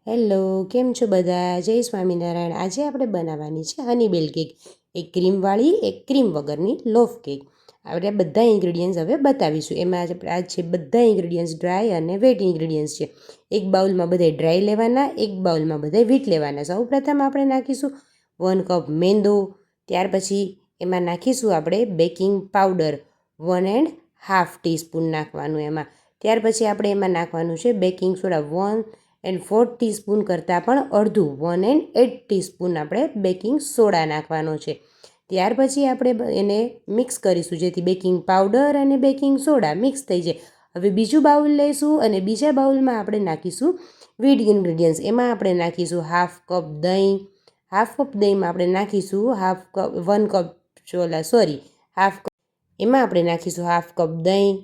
Hello, કેમ છો બધા? જય સ્વામિનારાયણ. આજે આપણે બનાવવાની છે હનીબેલ કેક. એક ક્રીમવાળી, એક ક્રીમ વગરની લોફ કેક. આપણે બધા ઇન્ગ્રીડિયન્ટ્સ હવે બતાવીશું. એમાં આ છે બધા ઇન્ગ્રીડિયન્ટ્સ ડ્રાય અને વેટ ઇન્ગ્રીડિયન્ટ્સ છે. એક બાઉલમાં બધા ડ્રાય લેવાના, એક બાઉલમાં બધા વીટ લેવાના. સૌ પ્રથમ આપણે નાખીશું 1 કપ મેંદો. ત્યાર પછી એમાં નાખીશું આપણે બેકિંગ પાવડર 1.5 ટીસ્પૂન નાખવાનું એમાં. ત્યાર પછી આપણે એમાં નાખવાનું છે બેકિંગ સોડા 1.4 ટીસ્પૂન કરતાં પણ અડધું 1.8 ટીસ્પૂન આપણે બેકિંગ સોડા નાખવાનો છે. ત્યાર પછી આપણે એને મિક્સ કરીશું જેથી બેકિંગ પાવડર અને બેકિંગ સોડા મિક્સ થઈ જાય. હવે બીજું બાઉલ લઈશું અને બીજા બાઉલમાં આપણે નાખીશું વીટ ઇન્ગ્રીડિયન્ટ્સ. એમાં આપણે નાખીશું હાફ કપ દહીં. હાફ કપ દહીંમાં આપણે નાખીશું હાફ કપ એમાં આપણે નાખીશું હાફ કપ દહીં,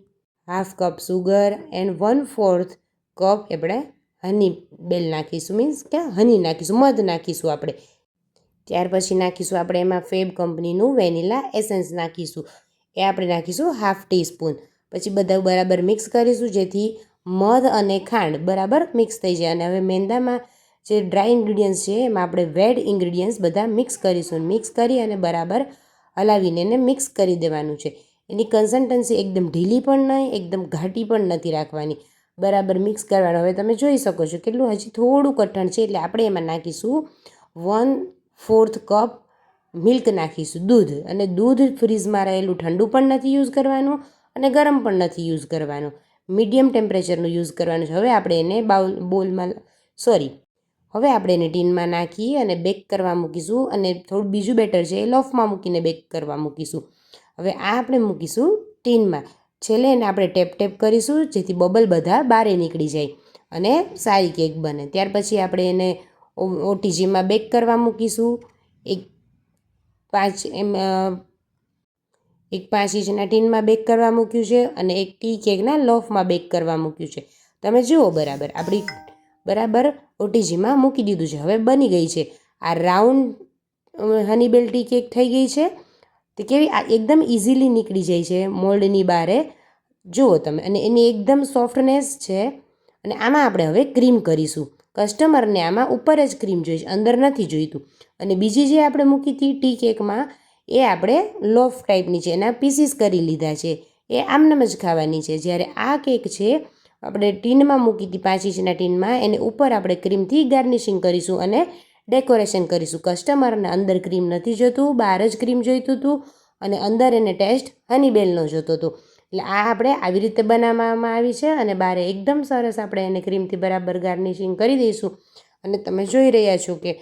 half cup sugar and 1/4 cup આપણે હની બેલ નાખીશું, મીન્સ કે હની નાખીશું, મધ નાખીશું આપણે. ત્યાર પછી નાખીશું આપણે એમાં ફેબ કંપનીનું વેનીલા એસેન્સ નાખીશું. એ આપણે નાખીશું હાફ ટીસ્પૂન. પછી બધા બરાબર મિક્સ કરીશું જેથી મધ અને ખાંડ બરાબર મિક્સ થઈ જાય. અને હવે મેંદામાં જે ડ્રાય ઇન્ગ્રીડિયન્ટ્સ છે એમાં આપણે વેડ ઇન્ગ્રીડિયન્ટ્સ બધા મિક્સ કરીશું. મિક્સ કરી અને બરાબર હલાવીને એને મિક્સ કરી દેવાનું છે. એની કન્સિસ્ટન્સી એકદમ ઢીલી પણ નહીં, એકદમ ઘાટી પણ નથી રાખવાની. બરાબર મિક્સ કરવાનું. હવે તમે જોઈ શકો છો કેટલું હજી થોડું કઠણ છે, એટલે આપણે એમાં નાખીશું 1/4 કપ મિલ્ક નાખીશું, દૂધ. અને દૂધ ફ્રીઝમાં રહેલું ઠંડુ પણ નથી યુઝ કરવાનું અને ગરમ પણ નથી યુઝ કરવાનું, મીડિયમ ટેમ્પરેચરનું યુઝ કરવાનું છે. હવે આપણે એને હવે આપણે એને ટીનમાં નાખી અને બેક કરવા મૂકીશું. અને થોડું બીજું બેટર છે એ લોફમાં મૂકીને બેક કરવા મૂકીશું. હવે આ આપણે મૂકીશું ટીનમાં. છેલ્લે એને આપણે ટેપ કરીશું જેથી બબલ બધા બહાર નીકળી જાય અને સારી કેક બને. ત્યાર પછી આપણે એને ઓટીજીમાં બેક કરવા મૂકીશું. એક 5 ઇંચના ટીનમાં બેક કરવા મૂક્યું છે અને એક ટી કેકના લોફમાં બેક કરવા મૂક્યું છે. તમે જુઓ આપણી બરાબર ઓટીજીમાં મૂકી દીધું છે. હવે બની ગઈ છે આ રાઉન્ડ હનીબેલ ટી કેક થઈ ગઈ છે. તે કેવી આ એકદમ ઇઝીલી નીકળી જાય છે મોલ્ડની બહારે, જુઓ તમે. અને એની એકદમ સોફ્ટનેસ છે. અને આમાં આપણે હવે ક્રીમ કરીશું. કસ્ટમરને આમાં ઉપર જ ક્રીમ જોઈએ, અંદર નથી જોઈતું. અને બીજી જે આપણે મૂકી હતી ટી કેકમાં એ આપણે લોફ ટાઈપની છે, એના પીસીસ કરી લીધા છે, એ આમનામ જ ખાવાની છે. જ્યારે આ કેક છે આપણે ટીનમાં મૂકી હતી 5 ઇંચના ટીનમાં, એને ઉપર આપણે ક્રીમથી ગાર્નિશિંગ કરીશું અને ડેકોરેશન કરીશું. કસ્ટમરને અંદર ક્રીમ નથી જોતું, બહાર જ ક્રીમ જોઈતું હતું અને અંદર એને ટેસ્ટ હનીબેલનો જોતો હતો. એટલે આ આપણે આવી રીતે બનાવવામાં આવી છે અને બહાર એકદમ સરસ આપણે એને ક્રીમથી બરાબર ગાર્નિશિંગ કરી દઈશું. અને તમે જોઈ રહ્યા છો કે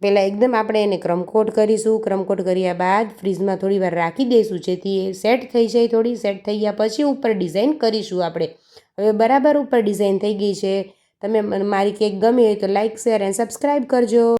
પહેલાં એકદમ આપણે એને ક્રમકોટ કરીશું. ક્રમકોટ કર્યા બાદ ફ્રીઝમાં થોડી વાર રાખી દઈશું જેથી એ સેટ થઈ જાય. થોડી સેટ થઈ ગયા પછી ઉપર ડિઝાઇન કરીશું આપણે. હવે બરાબર ઉપર ડિઝાઇન થઈ ગઈ છે. તમે મારી કેક ગમી હોય તો લાઇક, શેર એન્ડ સબસ્ક્રાઈબ કરજો.